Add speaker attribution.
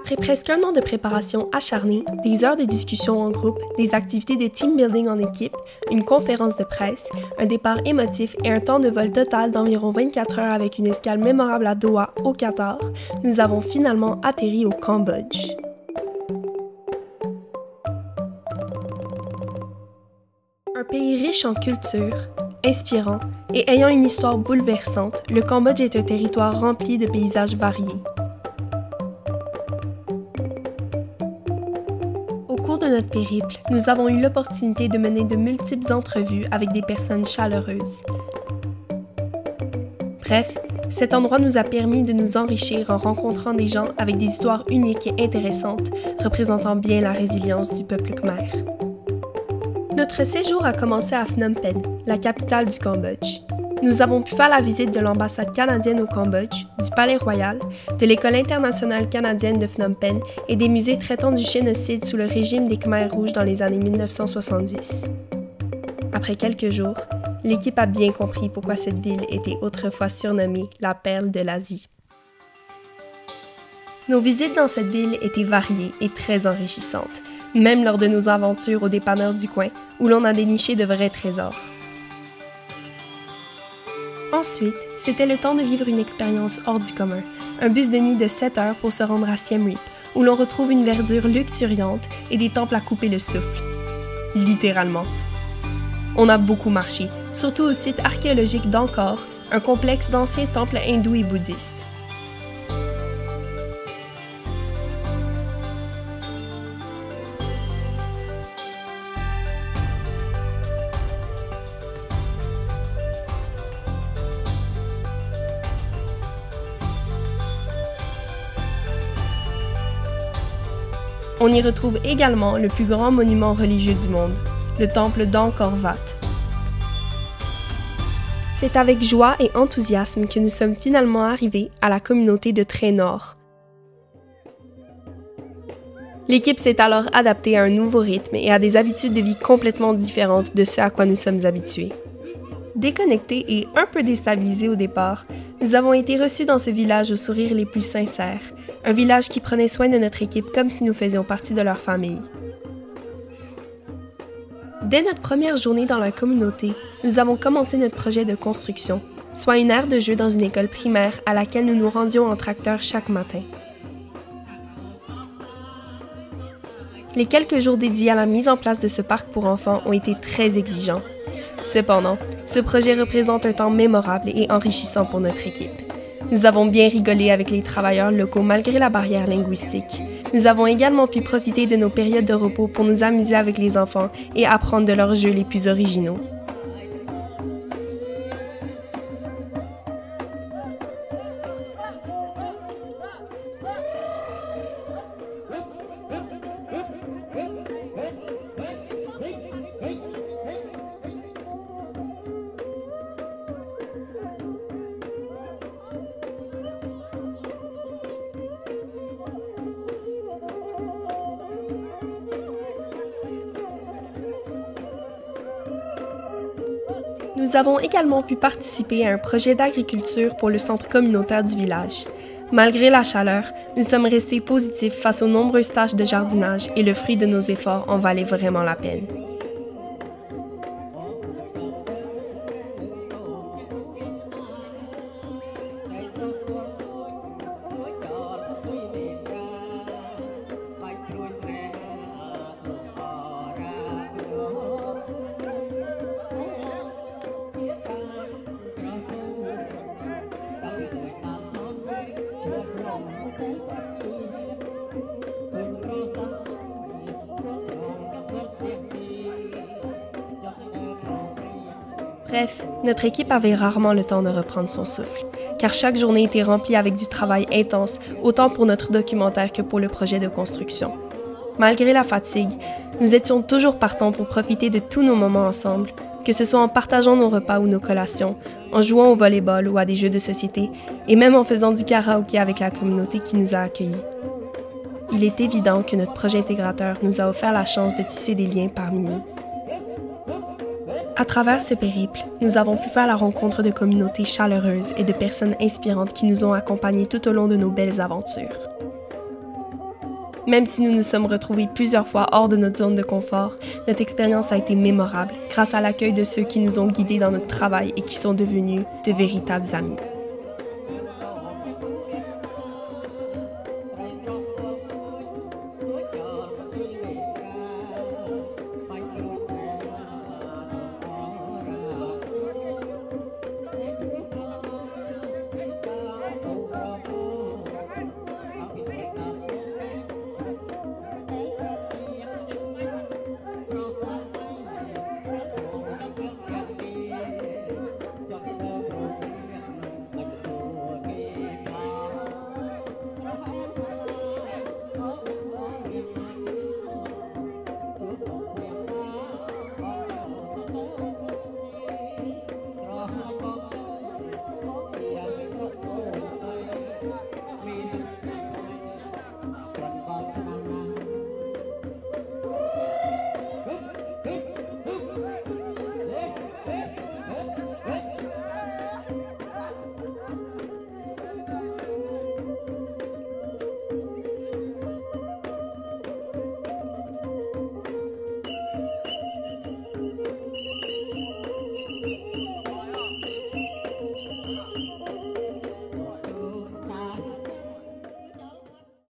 Speaker 1: Après presque un an de préparation acharnée, des heures de discussion en groupe, des activités de team building en équipe, une conférence de presse, un départ émotif et un temps de vol total d'environ 24 heures avec une escale mémorable à Doha, au Qatar, nous avons finalement atterri au Cambodge. Un pays riche en culture, inspirant et ayant une histoire bouleversante, le Cambodge est un territoire rempli de paysages variés. Au cours de notre périple, nous avons eu l'opportunité de mener de multiples entrevues avec des personnes chaleureuses. Bref, cet endroit nous a permis de nous enrichir en rencontrant des gens avec des histoires uniques et intéressantes, représentant bien la résilience du peuple khmer. Notre séjour a commencé à Phnom Penh, la capitale du Cambodge. Nous avons pu faire la visite de l'ambassade canadienne au Cambodge, du Palais Royal, de l'École internationale canadienne de Phnom Penh et des musées traitant du génocide sous le régime des Khmers rouges dans les années 1970. Après quelques jours, l'équipe a bien compris pourquoi cette ville était autrefois surnommée la perle de l'Asie. Nos visites dans cette ville étaient variées et très enrichissantes, même lors de nos aventures au dépanneur du coin, où l'on a déniché de vrais trésors. Ensuite, c'était le temps de vivre une expérience hors du commun, un bus de nuit de 7 heures pour se rendre à Siem Reap, où l'on retrouve une verdure luxuriante et des temples à couper le souffle. Littéralement. On a beaucoup marché, surtout au site archéologique d'Angkor, un complexe d'anciens temples hindous et bouddhistes. On y retrouve également le plus grand monument religieux du monde, le temple d'Angkor Wat. C'est avec joie et enthousiasme que nous sommes finalement arrivés à la communauté de Tre Nord. L'équipe s'est alors adaptée à un nouveau rythme et à des habitudes de vie complètement différentes de ce à quoi nous sommes habitués. Déconnectés et un peu déstabilisés au départ, nous avons été reçus dans ce village aux sourires les plus sincères, un village qui prenait soin de notre équipe comme si nous faisions partie de leur famille. Dès notre première journée dans la communauté, nous avons commencé notre projet de construction, soit une aire de jeu dans une école primaire à laquelle nous nous rendions en tracteur chaque matin. Les quelques jours dédiés à la mise en place de ce parc pour enfants ont été très exigeants. Cependant, ce projet représente un temps mémorable et enrichissant pour notre équipe. Nous avons bien rigolé avec les travailleurs locaux malgré la barrière linguistique. Nous avons également pu profiter de nos périodes de repos pour nous amuser avec les enfants et apprendre de leurs jeux les plus originaux. Nous avons également pu participer à un projet d'agriculture pour le centre communautaire du village. Malgré la chaleur, nous sommes restés positifs face aux nombreuses tâches de jardinage et le fruit de nos efforts en valait vraiment la peine. Bref, notre équipe avait rarement le temps de reprendre son souffle, car chaque journée était remplie avec du travail intense, autant pour notre documentaire que pour le projet de construction. Malgré la fatigue, nous étions toujours partants pour profiter de tous nos moments ensemble, que ce soit en partageant nos repas ou nos collations, en jouant au volley-ball ou à des jeux de société, et même en faisant du karaoké avec la communauté qui nous a accueillis. Il est évident que notre projet intégrateur nous a offert la chance de tisser des liens parmi nous. À travers ce périple, nous avons pu faire la rencontre de communautés chaleureuses et de personnes inspirantes qui nous ont accompagnés tout au long de nos belles aventures. Même si nous nous sommes retrouvés plusieurs fois hors de notre zone de confort, notre expérience a été mémorable grâce à l'accueil de ceux qui nous ont guidés dans notre travail et qui sont devenus de véritables amis.